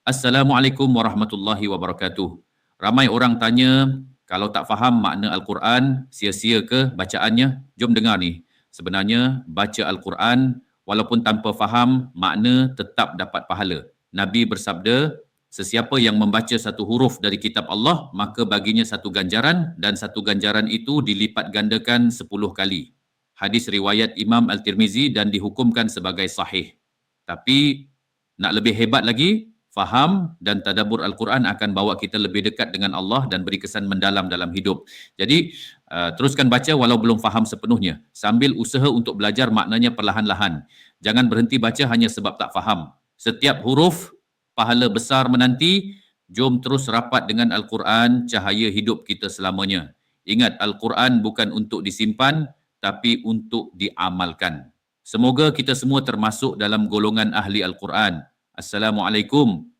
Assalamualaikum warahmatullahi wabarakatuh. Ramai orang tanya, kalau tak faham makna Al-Quran, sia-sia ke bacaannya? Jom dengar ni. Sebenarnya, baca Al-Quran, walaupun tanpa faham, makna tetap dapat pahala. Nabi bersabda, sesiapa yang membaca satu huruf dari kitab Allah, maka baginya satu ganjaran, dan satu ganjaran itu dilipat gandakan 10 kali. Hadis riwayat Imam Al-Tirmizi dan dihukumkan sebagai sahih. Tapi, nak lebih hebat lagi, faham dan tadabbur Al-Quran akan bawa kita lebih dekat dengan Allah dan beri kesan mendalam dalam hidup. Jadi, teruskan baca walau belum faham sepenuhnya. Sambil usaha untuk belajar maknanya perlahan-lahan. Jangan berhenti baca hanya sebab tak faham. Setiap huruf, pahala besar menanti. Jom terus rapat dengan Al-Quran, cahaya hidup kita selamanya. Ingat, Al-Quran bukan untuk disimpan, tapi untuk diamalkan. Semoga kita semua termasuk dalam golongan ahli Al-Quran. Assalamualaikum